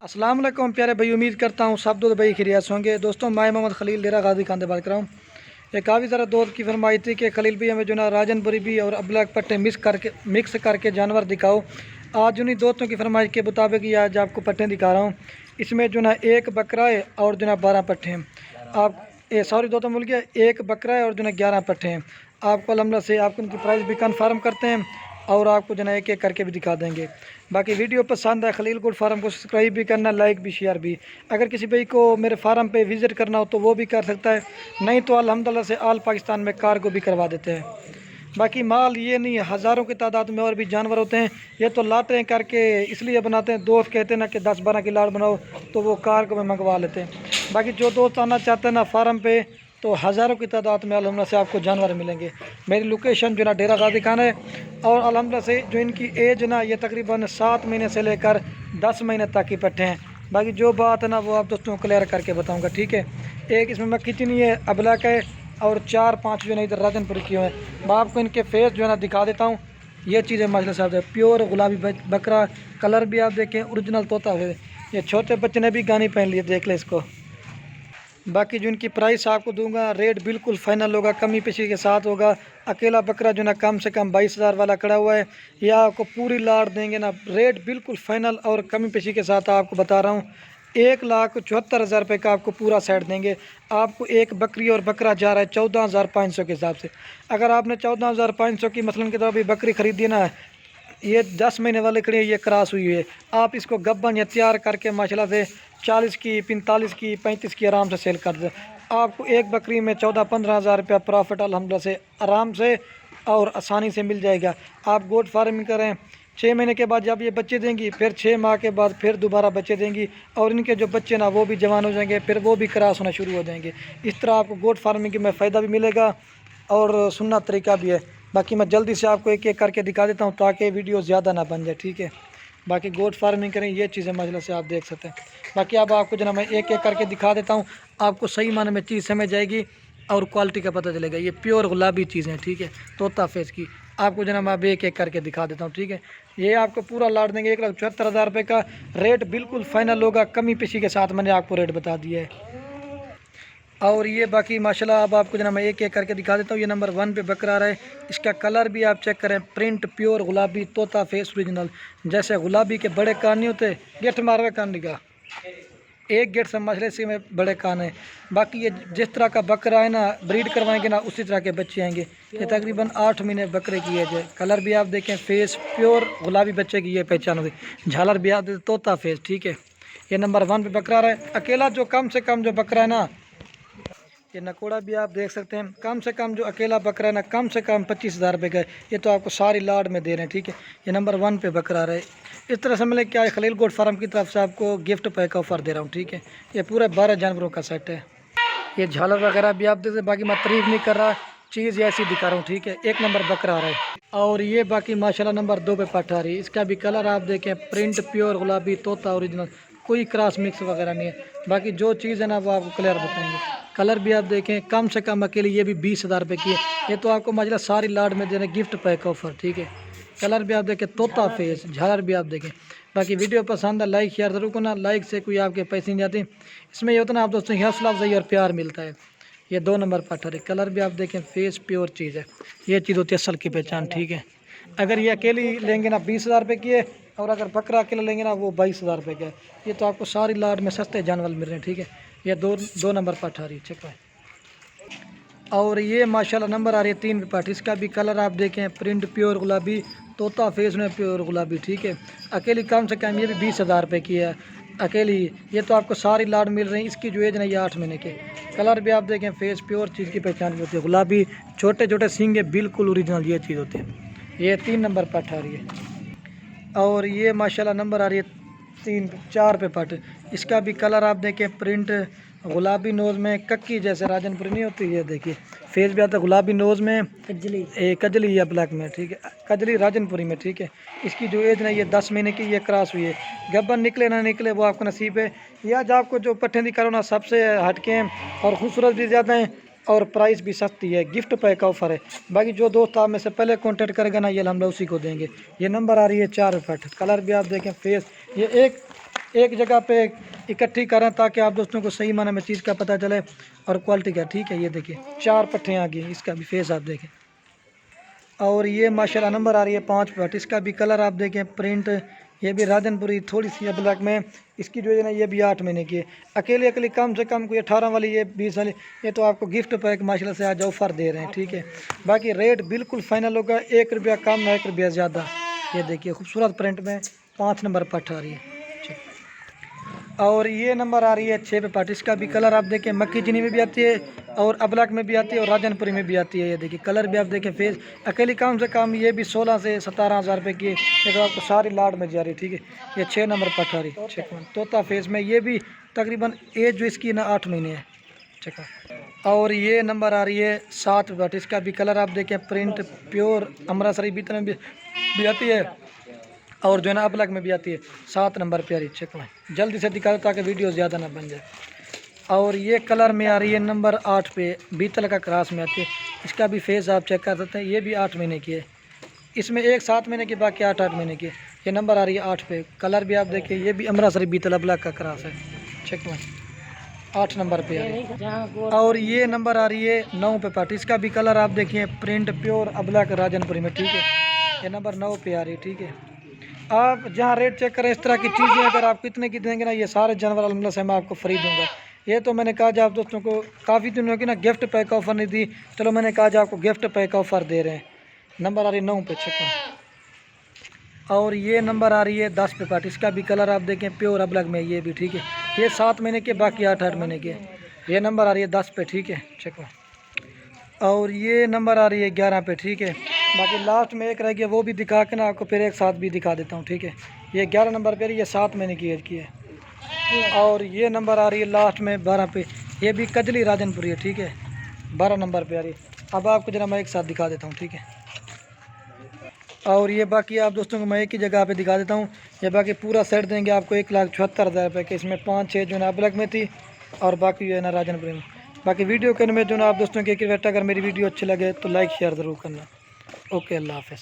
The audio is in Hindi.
अस्सलाम वालेकुम प्यारे भाई, उम्मीद करता हूँ सब दूध भाई खिरियत होंगे। दोस्तों मैं मोहम्मद खलील डेरा गाजी खान से बात कर रहा हूँ। ये काफ़ी ज़रा दोस्त की फरमाई थी कि खलील भाई हमें जो ना राजनपुरी भी और अब्लैक पट्टे मिक्स करके जानवर दिखाओ। आज उन्हीं दोस्तों की फरमाइश के मुताबिक ही आज आपको पट्टे दिखा रहा हूँ। इसमें जो ना एक बकरा है और जो ना 12 पट्टे हैं। आप ये सॉरी दोस्तों बोल गया, एक बकरा है और जो ना 11 पट्टे हैं। आपको अलहमद से आपको उनकी प्राइस भी कन्फर्म करते हैं और आपको जो है एक एक करके भी दिखा देंगे। बाकी वीडियो पसंद है खलील गुड फार्म को सब्सक्राइब भी करना, लाइक भी, शेयर भी। अगर किसी भाई को मेरे फार्म पे विज़िट करना हो तो वो भी कर सकता है, नहीं तो अल्हम्दुलिल्लाह से आल पाकिस्तान में कार्गो भी करवा देते हैं। बाकी माल ये नहीं है, हज़ारों की तादाद में और भी जानवर होते हैं। ये तो लाटें करके इसलिए बनाते हैं, दोस्त कहते हैं ना कि 10-12 की लाट बनाओ तो वो कार्गो में मंगवा लेते हैं। बाकी जो दोस्त आना चाहते हैं ना फार्म पे तो हज़ारों की तादाद में अल्हम्दुलिल्लाह से आपको जानवर मिलेंगे। मेरी लोकेशन जो ना डेरा गाजी खान है और अल्हम्दुलिल्लाह से जो इनकी एज ना ये तकरीबन 7 महीने से लेकर 10 महीने तक की पट्टे हैं। बाकी जो बात है ना वो आप दोस्तों को क्लियर करके बताऊँगा, ठीक है। एक इसमें मक्खी चीनी है, अबलक है और 4-5 जो है इधर राजनपुर की हुए हैं। मैं आपको इनके फेस जो है ना दिखा देता हूँ। ये चीज़ें माशाल्लाह साहब है, प्योर गुलाबी बकरा, कलर भी आप देखें ओरिजिनल तोता है। ये छोटे बच्चे ने भी गानी पहन ली है, देख ले इसको। बाकी जो इनकी प्राइस आपको दूंगा, रेट बिल्कुल फाइनल होगा, कमी पेशी के साथ होगा। अकेला बकरा जो ना कम से कम 22,000 वाला खड़ा हुआ है, या आपको पूरी लाट देंगे ना, रेट बिल्कुल फाइनल और कमी पेशी के साथ आपको बता रहा हूँ। 1,74,000 रुपये का आपको पूरा सेट देंगे। आपको एक बकरी और बकरा जा रहा है 14,500 के हिसाब से। अगर आपने 14,500 की मसलन की तरह भी बकरी खरीदी ना, ये 10 महीने वाले खड़े, ये क्रॉस हुई है, आप इसको गब्बन या तैयार करके माशाल्लाह से 40 की, 45 की, 35 की आराम से सेल कर दे। आपको एक बकरी में 14-15 हज़ार रुपया प्रॉफिट अल्हम्दुलिल्लाह से आराम से और आसानी से मिल जाएगा। आप गोट फार्मिंग करें, 6 महीने के बाद जब ये बच्चे देंगी, फिर 6 माह के बाद फिर दोबारा बच्चे देंगी और इनके जो बच्चे ना वो भी जवान हो जाएंगे, फिर वो भी क्रॉस होना शुरू हो जाएंगे। इस तरह आपको गोट फार्मिंग में फ़ायदा भी मिलेगा और सुनना तरीका भी है। बाकी मैं जल्दी से आपको एक एक करके दिखा देता हूँ ताकि वीडियो ज़्यादा ना बन जाए, ठीक है। बाकी गोट फार्मिंग करें, ये चीज़ें मजला से आप देख सकते हैं। बाकी अब आपको जो ना मैं एक एक करके दिखा देता हूँ, आपको सही माने में चीज़ समझ जाएगी और क्वालिटी का पता चलेगा। ये प्योर गुलाबी चीज़ें, ठीक है, तोता फेस की। आपको जो ना मैं अब एक एक करके दिखा देता हूँ, ठीक है। ये आपको पूरा लाट देंगे 1,74,000 रुपये का। रेट बिल्कुल फाइनल होगा, कमी पेशी के साथ मैंने आपको रेट बता दिया है। और ये बाकी माशाल्लाह अब आपको जना मैं एक एक करके दिखा देता हूँ। ये नंबर 1 पे बकरा रहा है, इसका कलर भी आप चेक करें, प्रिंट प्योर गुलाबी तोता फेस ओरिजिनल। जैसे गुलाबी के बड़े कान नहीं होते, गेट मारवे कान निका, एक गेट से मसले से में बड़े कान है। बाकी ये जिस तरह का बकरा है ना, ब्रीड करवाएंगे ना उसी तरह के बच्चे आएंगे। ये तकरीबन 8 महीने बकरे की एज है। कलर भी आप देखें, फेस प्योर गुलाबी बच्चे की ये पहचान होगी। झालर भी आप तोता फेस, ठीक है। ये नंबर 1 पे बकरा रहा है। अकेला जो कम से कम जो बकरा है ना, ये नकोड़ा भी आप देख सकते हैं, कम से कम जो अकेला बकरा है ना, कम से कम 25,000 रुपये का है। ये तो आपको सारी लाड में दे रहे हैं, ठीक है। ये नंबर 1 पे बकरा रहा है। इस तरह से मतलब क्या है, खलील गोट फार्म की तरफ से आपको गिफ्ट पैक ऑफर दे रहा हूँ, ठीक है। ये पूरे 12 जानवरों का सेट है। ये झालर वगैरह भी आप देख सकते। बाकी मैं तारीफ नहीं कर रहा, चीज़ ऐसी दिखा रहा हूँ, ठीक है। एक नंबर बकरा आ रहा है। और ये बाकी माशाल्लाह नंबर 2 पे पट्टा आ रही है। इसका भी कलर आप देखें, प्रिंट प्योर गुलाबी तोता ओरिजिनल, कोई क्रॉस मिक्स वगैरह नहीं है। बाकी जो चीज़ है ना वो आपको क्लियर बताएंगे। कलर भी आप देखें, कम से कम अकेले ये भी 20,000 रुपये की है। ये तो आपको माशाल्लाह सारी लाड में दे रहे गिफ्ट पैक ऑफर, ठीक है। कलर भी आप देखें, तोता फेस, झालर भी आप देखें। बाकी वीडियो पसंद है लाइक शेयर ज़रूर करना, लाइक से कोई आपके पैसे नहीं जाते। इसमें ये होता है ना आप दोस्तों हौसला अफजाई और प्यार मिलता है। ये 2 नंबर पत्थर है। कलर भी आप देखें, फेस प्योर चीज़ है। ये चीज़ होती है असल की पहचान, ठीक है। अगर ये अकेली लेंगे ना 20,000 रुपये की है, और अगर बकरा अकेला लेंगे ना वो 22,000 रुपये का है। ये तो आपको सारी लाड में सस्ते जानवर मिल रहे हैं, ठीक है। ये दो नंबर पट्टा रही है, चेक है। और ये माशाल्लाह नंबर आ रही है 3 पे पट। इसका भी कलर आप देखें, प्रिंट प्योर गुलाबी तोता फेस में प्योर गुलाबी, ठीक है। अकेली कम से कम ये भी 20,000 रुपये की है अकेली। ये तो आपको सारी लाड मिल रही है। इसकी जो एज ना ये 8 महीने के। कलर भी आप देखें, फेस प्योर चीज़ की पहचान होती है, गुलाबी, छोटे छोटे सींगे बिल्कुल ओरिजिनल ये चीज़ होती है। ये 3 नंबर पट आ रही है। और ये माशाल्लाह नंबर आ रही है 4 पे पट। इसका भी कलर आप देखें, प्रिंट गुलाबी नोज़ में, कक्की जैसे राजनपुरी नहीं होती, ये देखिए फेस भी आता है गुलाबी नोज़ में, कजली या ब्लैक में, ठीक है। कजली राजनपुरी में, ठीक है। इसकी जो एज ना ये 10 महीने की ये क्रॉस हुई है। गब्बन निकले ना निकले वो आपका नसीब है। या जो आपको जो पट्टे दिखा रहा हूँ ना सबसे हटके हैं और खूबसूरत भी ज़्यादा हैं और प्राइस भी सस्ती है। गिफ्ट पैक ऑफर है। बाकी जो दोस्त आप में से पहले कॉन्टेक्ट करेगा ना, ये हम लोग उसी को देंगे। ये नंबर आ रही है 4 फट। कलर भी आप देखें, फेस, ये एक जगह पे इकट्ठी करें ताकि आप दोस्तों को सही माने में चीज़ का पता चले और क्वालिटी का। ठीक है, ये देखिए 4 पट्टे आ गए, इसका भी फेस आप देखें। और ये माशाल्लाह नंबर आ रही है 5 पट, इसका भी कलर आप देखें, प्रिंट ये भी राजनपुरी थोड़ी सी ब्लैक में। इसकी जो है ना ये भी 8 महीने की है। अकेले अकेले कम से कम कोई 18 वाली, ये 20 वाली, ये तो आपको गिफ्ट पैक माशाल्लाह से आज ऑफ़र दे रहे हैं। ठीक है, बाकी रेट बिल्कुल फाइनल होगा, 1 रुपया कम ना 1 रुपया ज़्यादा। ये देखिए खूबसूरत प्रिंट में 5 नंबर पट आ रही है। और ये नंबर आ रही है 6 पे पट, इसका भी कलर आप देखें, मक्की चीनी में भी आती है और अबलक में भी आती है और राजनपुरी में भी आती है। ये देखिए कलर भी आप देखें, फेस अकेली कम से कम ये भी 16 से 17 हज़ार रुपये की है। ये तो आपको सारी लाड में जा रही। ठीक है, ये 6 नंबर पट आ रही है। ठीक है, तोता फेस में, ये भी तकरीबन एज जो इसकी ना 8 महीने है। ठीक है, और ये नंबर आ रही है 7 पे पट, इसका भी कलर आप देखें, प्रिंट प्योर अमृतसरी बीतने में भी आती है और जो है ना अबलक में भी आती है। 7 नंबर प्यारी। चेक में जल्दी से दिखा दो ताकि वीडियो ज़्यादा ना बन जाए। और ये कलर में आ रही है नंबर 8 पे, बीतल का क्रास में आती है। इसका भी फेस आप चेक कर सकते हैं, ये भी 8 महीने की है। इसमें एक 7 महीने की, बाकी 8 महीने की। ये नंबर आ रही है 8 पे, कलर भी आप देखिए, ये भी अमृतसरी बीतल अबलक का क्रास है। चेक में 8 नंबर पे आ रही है। और ये नंबर आ रही है 9 पे पट, इसका भी कलर आप देखिए, प्रिंट प्योर अबलक राजनपुरी में। ठीक है, ये नंबर 9 पे आ रही है। ठीक है, आप जहाँ रेट चेक करें, इस तरह की चीज़ें अगर आप कितने की देंगे ना, ये सारे जानवर अल्हम्दुलिल्लाह से मैं आपको फ्री दूंगा। ये तो मैंने कहा जब आप दोस्तों को काफ़ी दिनों की ना गिफ्ट पैक ऑफ़र नहीं दी, चलो मैंने कहा जब आपको गिफ्ट पैक ऑफ़र दे रहे हैं। नंबर आ रही है 9 पे। चेक। और ये नंबर आ रही है 10 पे पट, इसका भी कलर आप देखें, प्योर अबलग में ये भी। ठीक है, ये 7 महीने के, बाकी 8 महीने के। ये नंबर आ रही है 10 पे। ठीक है, चेक। और ये नंबर आ रही है 11 पे। ठीक है, बाकी लास्ट में एक रह गया, वो भी दिखा के ना आपको फिर एक साथ भी दिखा देता हूँ। ठीक है, ये 11 नंबर पे, ये 7 महीने की एज की है। और ये नंबर आ रही है लास्ट में 12 पे, ये भी कजली राजनपुरी है। ठीक है, 12 नंबर पे आ रही है। अब आपको जरा मैं एक साथ दिखा देता हूँ। ठीक है, और ये बाकी आप दोस्तों को मैं एक ही जगह पे दिखा देता हूँ। ये बाकी पूरा सेट देंगे आपको 1,74,000 रुपये के। इसमें 5-6 जो है ना अबलक में थी और बाकी जो है ना राजनपुरी में। बाकी वीडियो करने में जो ना आप दोस्तों की रिक्वेस्ट, अगर मेरी वीडियो अच्छी लगे तो लाइक शेयर ज़रूर करना। ओके, अल्लाह हाफ़िज़।